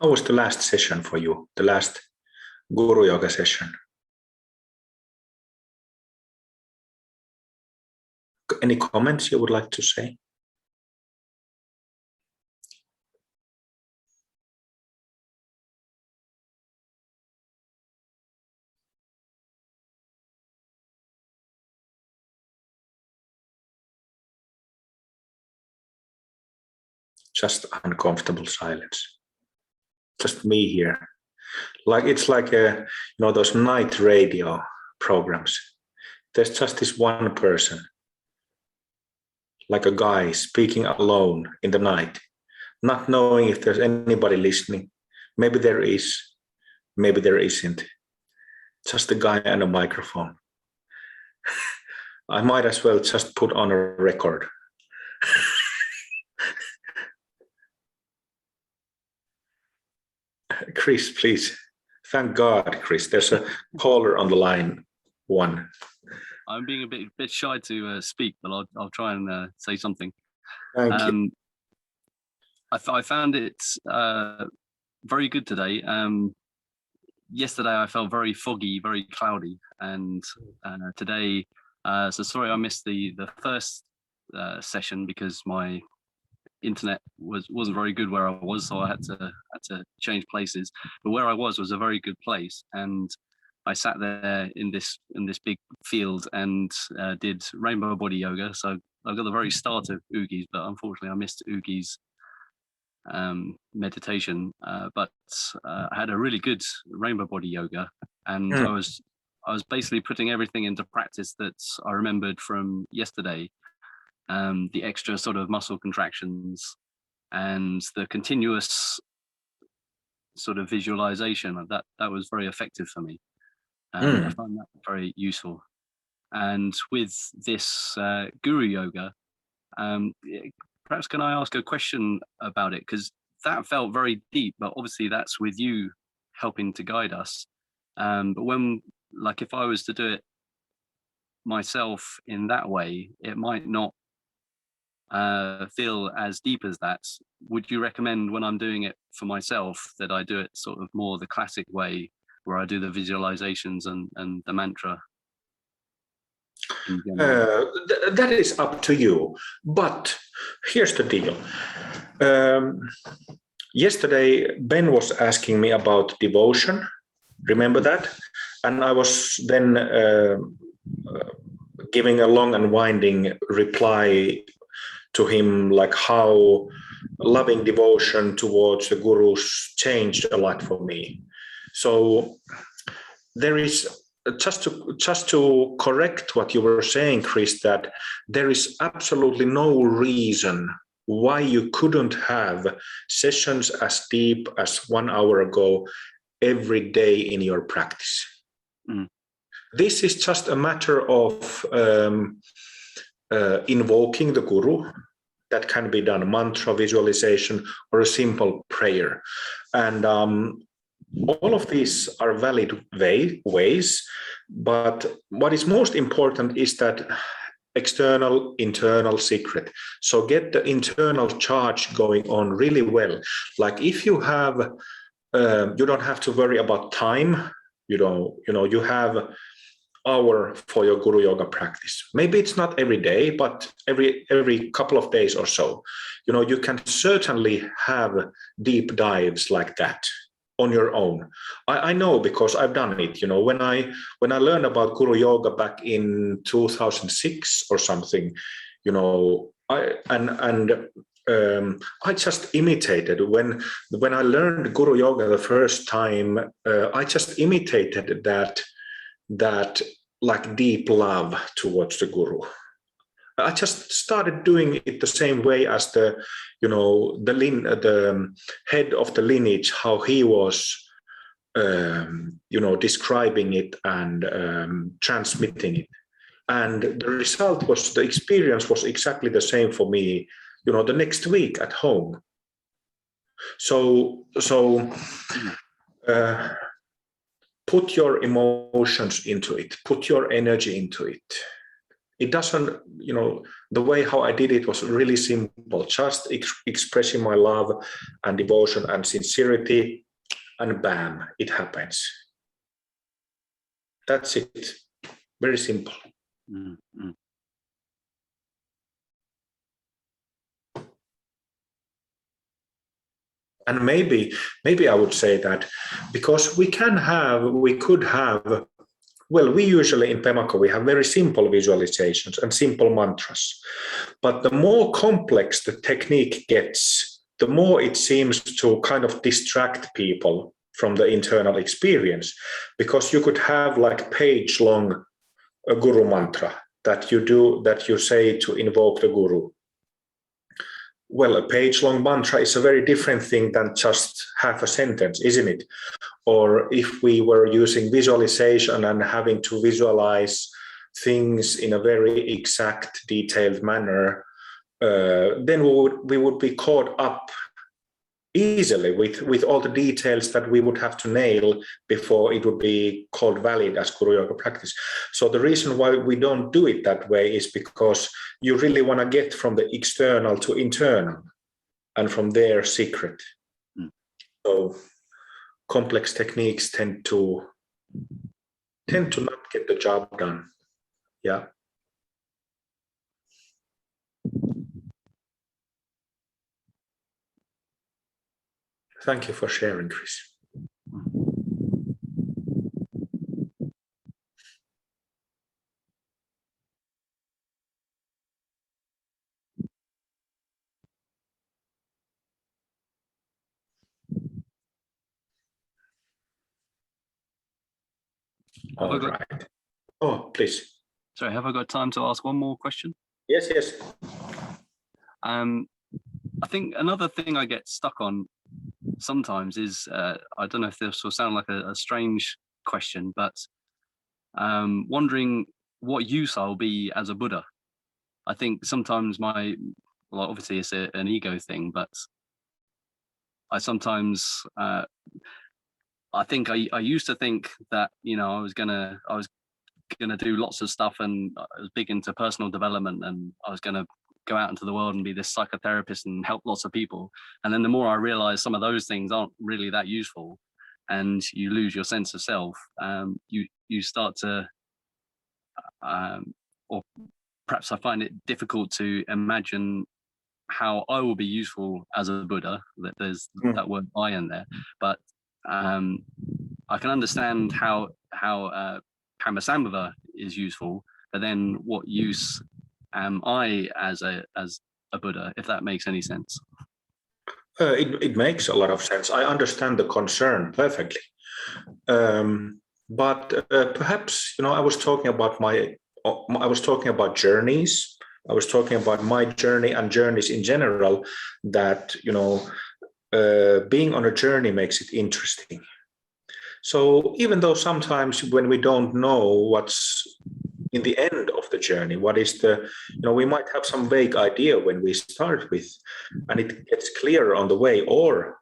was the last session for you, the last Guru Yoga session? Any comments you would like to say? Just uncomfortable silence. Just me here. It's like those night radio programs. There's just this one person, like a guy speaking alone in the night, not knowing if there's anybody listening. Maybe there is, maybe there isn't. Just a guy and a microphone. I might as well just put on a record. Chris, please. Thank God, Chris. There's a caller on the line. One. I'm being a bit shy to speak, but I'll try and say something. Thank you. I found it very good today. Yesterday I felt very foggy, very cloudy, and today. So sorry I missed the first session because my internet wasn't very good where I was, so I had to change places. But where I was a very good place, and I sat there in this big field and did rainbow body yoga. So I got the very start of Ugi's, but unfortunately I missed Ugi's meditation. But I had a really good rainbow body yoga, and I was basically putting everything into practice that I remembered from yesterday. The extra sort of muscle contractions and the continuous sort of visualization that was very effective for me. I find that very useful. And with this Guru Yoga, perhaps can I ask a question about it? Because that felt very deep, but obviously that's with you helping to guide us. But when, like, if I was to do it myself in that way, it might not feel as deep as that. Would you recommend when I'm doing it for myself that I do it sort of more the classic way, where I do the visualizations and the mantra? That is up to you. But here's the deal. Yesterday, Ben was asking me about devotion. Remember that? And I was then giving a long and winding reply to him, like how loving devotion towards the gurus changed a lot for me. So there is, just to correct what you were saying, Chris, that there is absolutely no reason why you couldn't have sessions as deep as 1 hour ago every day in your practice. This is just a matter of invoking the guru. That can be done, mantra, visualization, or a simple prayer. And all of these are valid ways, but what is most important is that external, internal secret. So get the internal charge going on really well. Like if you have, you don't have to worry about time. You have hour for your Guru Yoga practice. Maybe it's not every day, but every couple of days or so. You can certainly have deep dives like that on your own. I know because I've done it. When I learned about Guru Yoga back in 2006 or something, I just imitated when I learned Guru Yoga the first time. I just imitated that like deep love towards the guru. I just started doing it the same way as the head of the lineage, how he was describing it and transmitting it. And the experience was exactly the same for me, the next week at home. So put your emotions into it, put your energy into it. it doesn't, the way how I did it was really simple, just expressing my love and devotion and sincerity, and bam, it happens. That's it. Very simple. Mm-hmm. And maybe I would say that because we could have, well, we usually in Pemaco, we have very simple visualizations and simple mantras. But the more complex the technique gets, the more it seems to kind of distract people from the internal experience, because you could have like page-long a guru mantra that you say to invoke the guru. Well, a page-long mantra is a very different thing than just half a sentence, isn't it? Or if we were using visualization and having to visualize things in a very exact, detailed manner, then we would be caught up easily with all the details that we would have to nail before it would be called valid as Guru Yoga practice. So the reason why we don't do it that way is because you really want to get from the external to internal, and from there secret. So complex techniques tend to not get the job done. Yeah. Thank you for sharing, Chris. All right. Oh, please. Sorry, have I got time to ask one more question? Yes. I think another thing I get stuck on sometimes is, I don't know if this will sound like a strange question, but wondering what use I'll be as a Buddha. I think sometimes obviously it's an ego thing, but I sometimes, I think I used to think that, I was gonna do lots of stuff, and I was big into personal development, and I was gonna go out into the world and be this psychotherapist and help lots of people. And then the more I realized some of those things aren't really that useful, and you lose your sense of self, you start to, or perhaps I find it difficult to imagine how I will be useful as a Buddha. That there's that word "I" in there, but I can understand how Padmasambhava is useful, but then what use am I as a Buddha, if that makes any sense? It makes a lot of sense. I understand the concern perfectly. But perhaps, I was talking about journeys. I was talking about my journey and journeys in general, that, being on a journey makes it interesting. So even though sometimes when we don't know what's in the end of the journey, what is we might have some vague idea when we start with, and it gets clearer on the way, or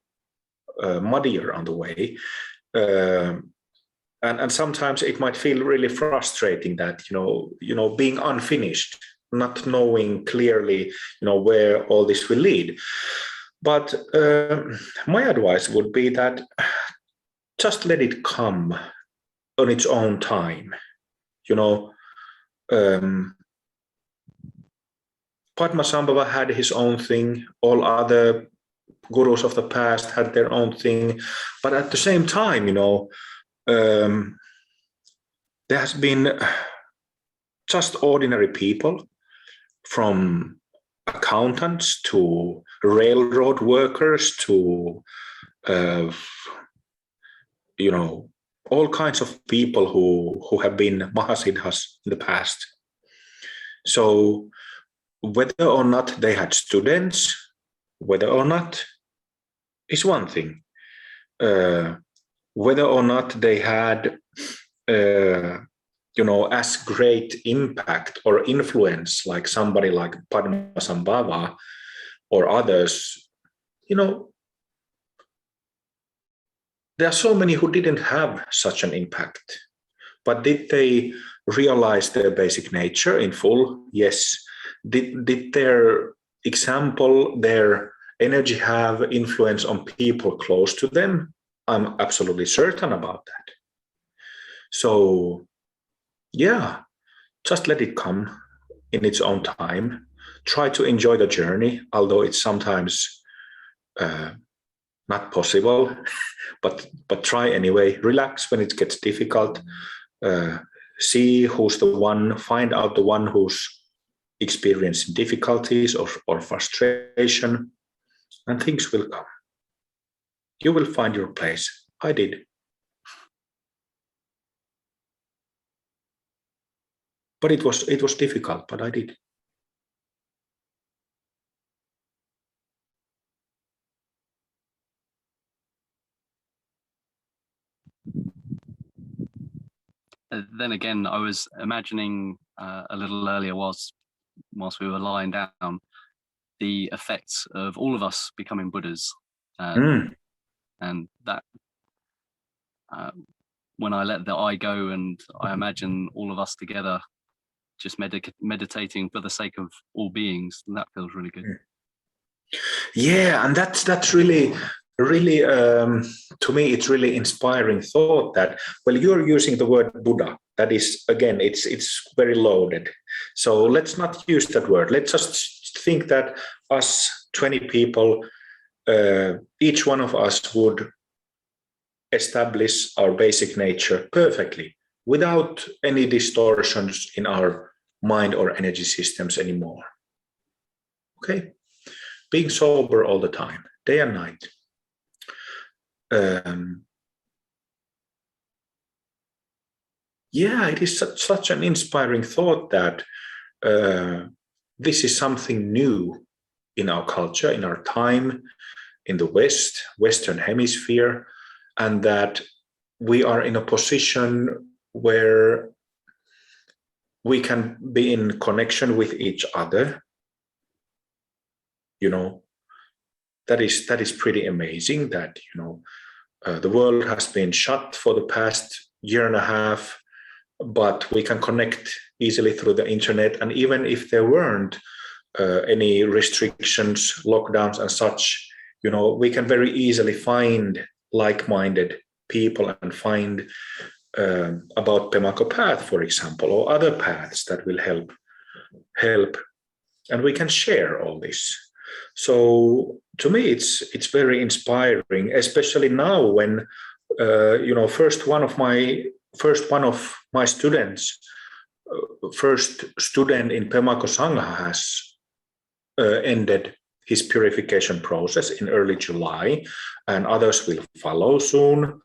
muddier on the way. And sometimes it might feel really frustrating that, being unfinished, not knowing clearly, where all this will lead. But my advice would be that just let it come on its own time. Padmasambhava had his own thing. All other gurus of the past had their own thing. But at the same time, there has been just ordinary people, from accountants to railroad workers to all kinds of people who have been Mahasiddhas in the past. So whether or not they had students, whether or not is one thing. Whether or not they had as great impact or influence like somebody like Padmasambhava or others, there are so many who didn't have such an impact. But did they realize their basic nature in full? Yes. Did their example, their energy have influence on people close to them? I'm absolutely certain about that. So, yeah, just let it come in its own time. Try to enjoy the journey, although it's sometimes not possible, but try anyway. Relax when it gets difficult. Uh, See who's the one, find out the one who's experiencing difficulties or frustration, and things will come. You will find your place. I did. But it was difficult, but I did. Then again, I was imagining a little earlier whilst we were lying down, the effects of all of us becoming Buddhas, and that when I let the I go and I imagine all of us together just meditating for the sake of all beings, and that feels really good. Yeah, and that's really to me it's really inspiring thought that, well, you're using the word Buddha. That is, again, it's very loaded. So let's not use that word. Let's just think that us 20 people, each one of us would establish our basic nature perfectly without any distortions in our mind or energy systems anymore. Okay, being sober all the time, day and night. Yeah, it is such an inspiring thought that this is something new in our culture, in our time, in the Western Hemisphere, and that we are in a position where we can be in connection with each other. You know, that is pretty amazing. That the world has been shut for the past year and a half, but we can connect easily through the internet. And even if there weren't any restrictions, lockdowns, and such, we can very easily find like-minded people and find about Pemako Path, for example, or other paths that will help, and we can share all this. So to me, it's very inspiring, especially now when first one of my students, first student in Pemako Sangha has ended his purification process in early July, and others will follow soon.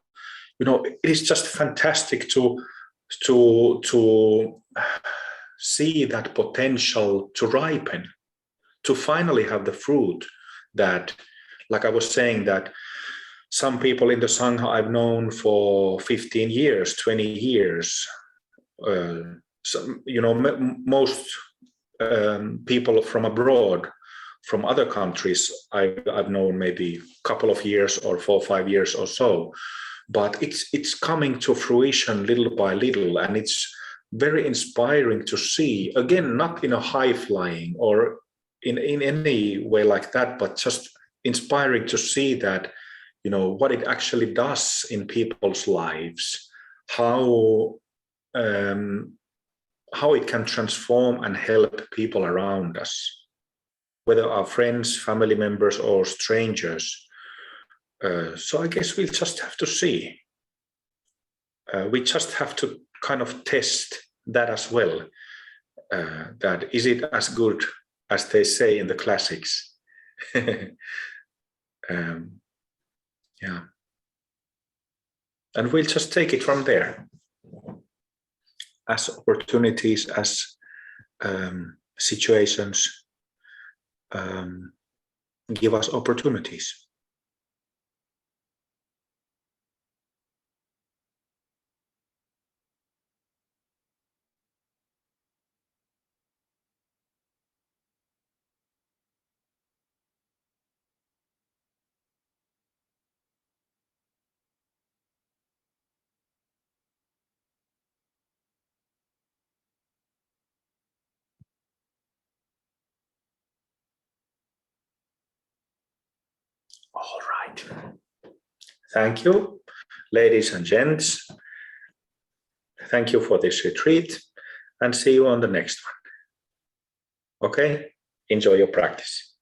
It is just fantastic to see that potential to ripen, to finally have the fruit that, like I was saying, that some people in the Sangha I've known for 15 years, 20 years, most people from abroad, from other countries, I've known maybe a couple of years or 4 or 5 years or so. But it's coming to fruition little by little, and it's very inspiring to see, again, not in a high flying or in any way like that, but just inspiring to see that, what it actually does in people's lives, how it can transform and help people around us, whether our friends, family members, or strangers. So I guess we'll just have to see. We just have to kind of test that as well. That is it as good as they say in the classics? Yeah. And we'll just take it from there. As opportunities, as situations give us opportunities. All right. Thank you, ladies and gents. Thank you for this retreat, and see you on the next one. Okay? Enjoy your practice.